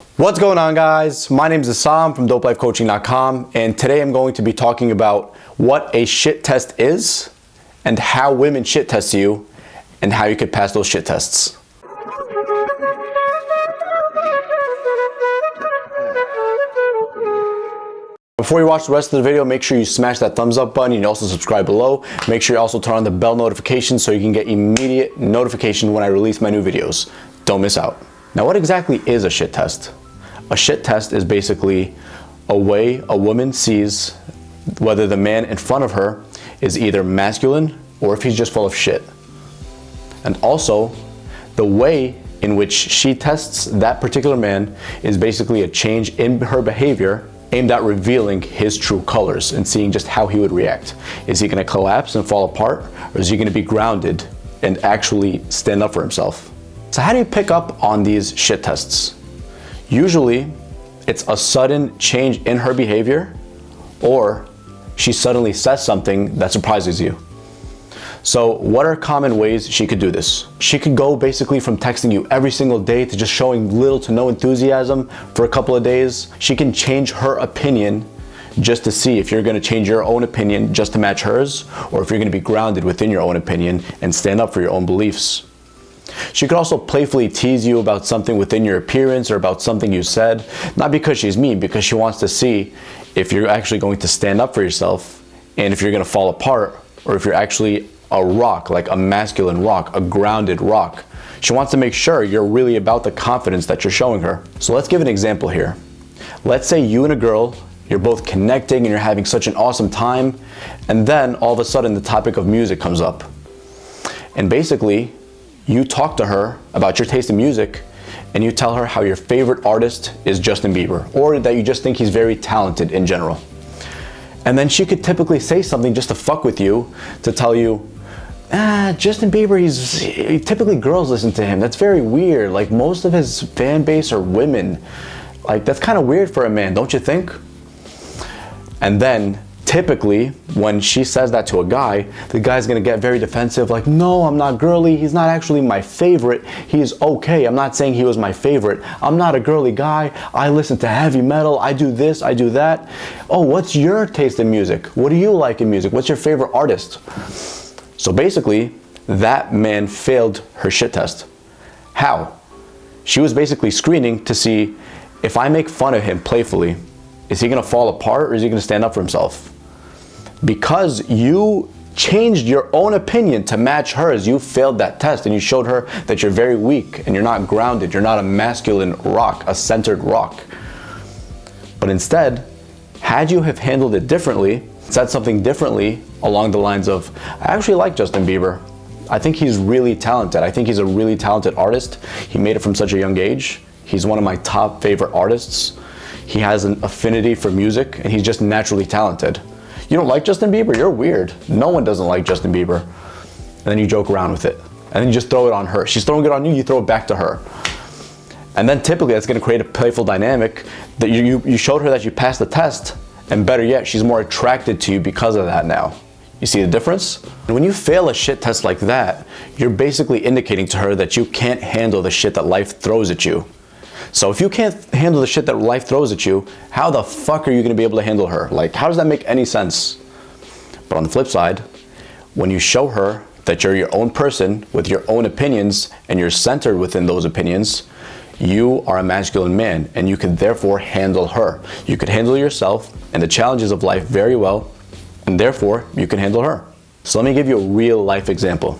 What's going on, guys? My name is Assam from dopelifecoaching.com, and today I'm going to be talking about what a shit test is and how women shit test you and how you could pass those shit tests. Before you watch the rest of the video, make sure you smash that thumbs up button. You can also subscribe below. Make sure you also turn on the bell notification so you can get immediate notification when I release my new videos. Don't miss out. Now, what exactly is a shit test? A shit test is basically a way a woman sees whether the man in front of her is either masculine or if he's just full of shit. And also, the way in which she tests that particular man is basically a change in her behavior aimed at revealing his true colors and seeing just how he would react. Is he gonna collapse and fall apart, or is he gonna be grounded and actually stand up for himself? So how do you pick up on these shit tests? Usually, it's a sudden change in her behavior, or she suddenly says something that surprises you. So what are common ways she could do this? She could go basically from texting you every single day to just showing little to no enthusiasm for a couple of days. She can change her opinion just to see if you're gonna change your own opinion just to match hers, or if you're gonna be grounded within your own opinion and stand up for your own beliefs. She could also playfully tease you about something within your appearance or about something you said, not because she's mean, because she wants to see if you're actually going to stand up for yourself and if you're gonna fall apart, or if you're actually a rock, like a masculine rock, a grounded rock. She wants to make sure you're really about the confidence that you're showing her. So let's give an example here. Let's say you and a girl, you're both connecting and you're having such an awesome time, and then all of a sudden the topic of music comes up. And basically, you talk to her about your taste in music, and you tell her how your favorite artist is Justin Bieber, or that you just think he's very talented in general. And then she could typically say something just to fuck with you, to tell you, Justin Bieber, typically girls listen to him. That's very weird. Like, most of his fan base are women. Like, that's kind of weird for a man, don't you think? And then typically, when she says that to a guy, the guy's gonna get very defensive, like, no, I'm not girly, he's not actually my favorite, he's okay, I'm not saying he was my favorite, I'm not a girly guy, I listen to heavy metal, I do this, I do that. Oh, what's your taste in music? What do you like in music? What's your favorite artist? So basically, that man failed her shit test. How? She was basically screening to see, if I make fun of him playfully, is he gonna fall apart or is he gonna stand up for himself? Because you changed your own opinion to match hers, you failed that test, and you showed her that you're very weak and you're not grounded, you're not a masculine rock, a centered rock. But instead, had you have handled it differently, said something differently along the lines of, I actually like Justin Bieber. I think he's really talented. I think he's a really talented artist. He made it from such a young age. He's one of my top favorite artists. He has an affinity for music, and he's just naturally talented. You don't like Justin Bieber? You're weird. No one doesn't like Justin Bieber. And then you joke around with it. And then you just throw it on her. She's throwing it on you, you throw it back to her. And then typically that's gonna create a playful dynamic that you showed her that you passed the test, and better yet, she's more attracted to you because of that now. You see the difference? And when you fail a shit test like that, you're basically indicating to her that you can't handle the shit that life throws at you. So if you can't handle the shit that life throws at you, how the fuck are you gonna be able to handle her? Like, how does that make any sense? But on the flip side, when you show her that you're your own person with your own opinions and you're centered within those opinions, you are a masculine man, and you can therefore handle her. You could handle yourself and the challenges of life very well, and therefore you can handle her. So let me give you a real life example.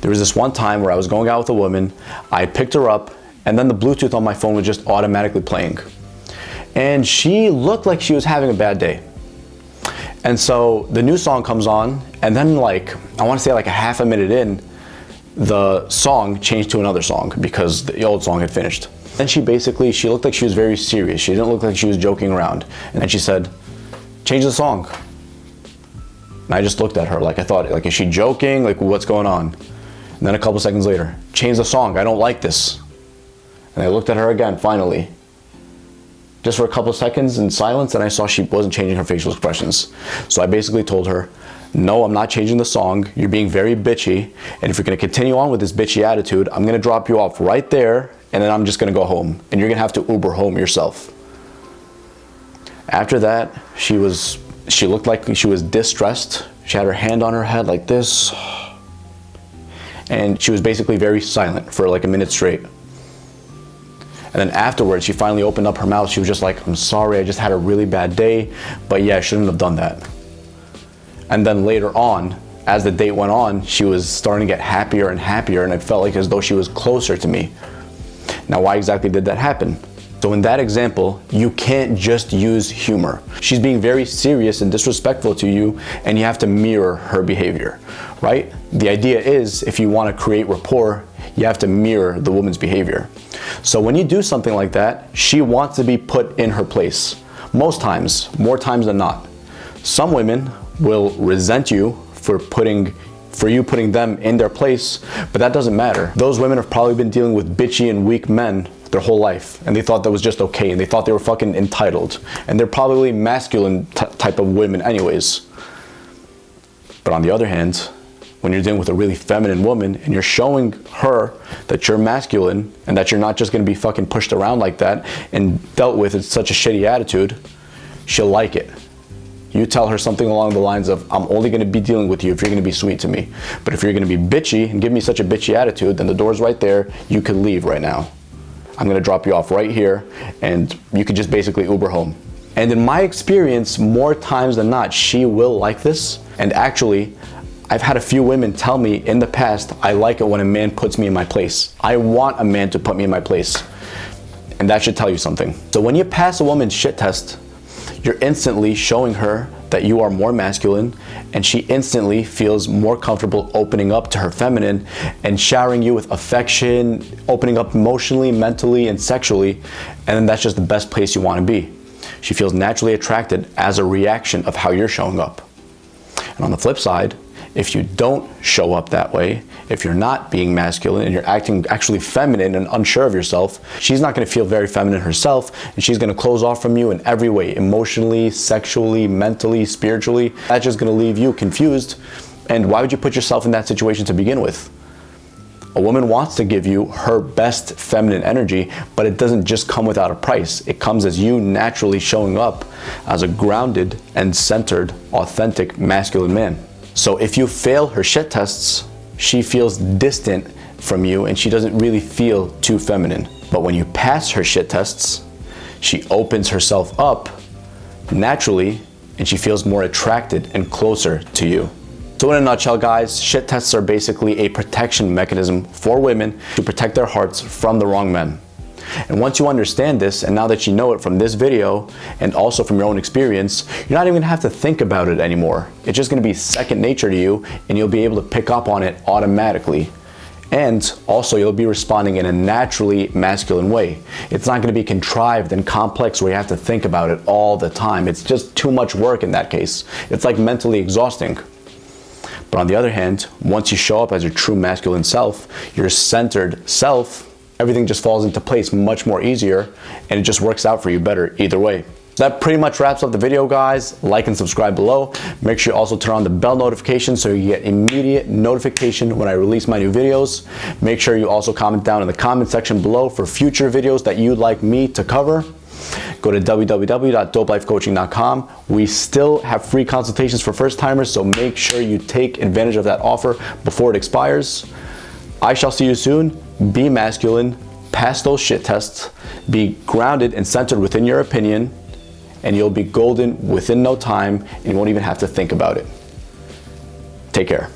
There was this one time where I was going out with a woman, I picked her up, and then the Bluetooth on my phone was just automatically playing. And she looked like she was having a bad day. And so the new song comes on, and then I wanna say like a half a minute in, the song changed to another song because the old song had finished. Then she looked like she was very serious. She didn't look like she was joking around. And then she said, change the song. And I just looked at her like I thought, like, is she joking? Like, what's going on? And then a couple seconds later, change the song, I don't like this. And I looked at her again, finally. Just for a couple seconds in silence, and I saw she wasn't changing her facial expressions. So I basically told her, no, I'm not changing the song. You're being very bitchy. And if you're going to continue on with this bitchy attitude, I'm going to drop you off right there. And then I'm just going to go home. And you're going to have to Uber home yourself. After that, she looked like she was distressed. She had her hand on her head like this. And she was basically very silent for like a minute straight. And then afterwards, she finally opened up her mouth. She was just like, I'm sorry, I just had a really bad day. But yeah, I shouldn't have done that. And then later on, as the date went on, she was starting to get happier and happier, and it felt like as though she was closer to me. Now, why exactly did that happen? So in that example, you can't just use humor. She's being very serious and disrespectful to you, and you have to mirror her behavior, right? The idea is, if you want to create rapport, you have to mirror the woman's behavior. So when you do something like that, she wants to be put in her place. Most times, more times than not. Some women will resent you for you putting them in their place, but that doesn't matter. Those women have probably been dealing with bitchy and weak men their whole life, and they thought that was just okay, and they thought they were fucking entitled, and they're probably masculine type of women anyways. But on the other hand, when you're dealing with a really feminine woman and you're showing her that you're masculine and that you're not just going to be fucking pushed around like that and dealt with in such a shitty attitude, she'll like it. You tell her something along the lines of, I'm only going to be dealing with you if you're going to be sweet to me. But if you're going to be bitchy and give me such a bitchy attitude, then the door's right there. You can leave right now. I'm going to drop you off right here, and you could just basically Uber home. And in my experience, more times than not, she will like this. And actually, I've had a few women tell me in the past, I like it when a man puts me in my place. I want a man to put me in my place. And that should tell you something. So when you pass a woman's shit test, you're instantly showing her that you are more masculine, and she instantly feels more comfortable opening up to her feminine and showering you with affection, opening up emotionally, mentally, and sexually, and then that's just the best place you want to be. She feels naturally attracted as a reaction of how you're showing up. And on the flip side, if you don't show up that way, if you're not being masculine and you're acting actually feminine and unsure of yourself, she's not going to feel very feminine herself, and she's going to close off from you in every way, emotionally, sexually, mentally, spiritually. That's just going to leave you confused. And why would you put yourself in that situation to begin with? A woman wants to give you her best feminine energy, but it doesn't just come without a price. It comes as you naturally showing up as a grounded and centered, authentic masculine man. So if you fail her shit tests, she feels distant from you and she doesn't really feel too feminine. But when you pass her shit tests, she opens herself up naturally and she feels more attracted and closer to you. So in a nutshell, guys, shit tests are basically a protection mechanism for women to protect their hearts from the wrong men. And once you understand this, and now that you know it from this video and also from your own experience, you're not even gonna have to think about it anymore. It's just gonna be second nature to you, and you'll be able to pick up on it automatically. And also you'll be responding in a naturally masculine way. It's not gonna be contrived and complex where you have to think about it all the time. It's just too much work in that case. It's like mentally exhausting. But on the other hand, once you show up as your true masculine self, your centered self, everything just falls into place much more easier, and it just works out for you better either way. That pretty much wraps up the video, guys. Like and subscribe below. Make sure you also turn on the bell notification so you get immediate notification when I release my new videos. Make sure you also comment down in the comment section below for future videos that you'd like me to cover. Go to www.dopelifecoaching.com. We still have free consultations for first timers, so make sure you take advantage of that offer before it expires. I shall see you soon. Be masculine, pass those shit tests, be grounded and centered within your opinion, and you'll be golden within no time, and you won't even have to think about it. Take care.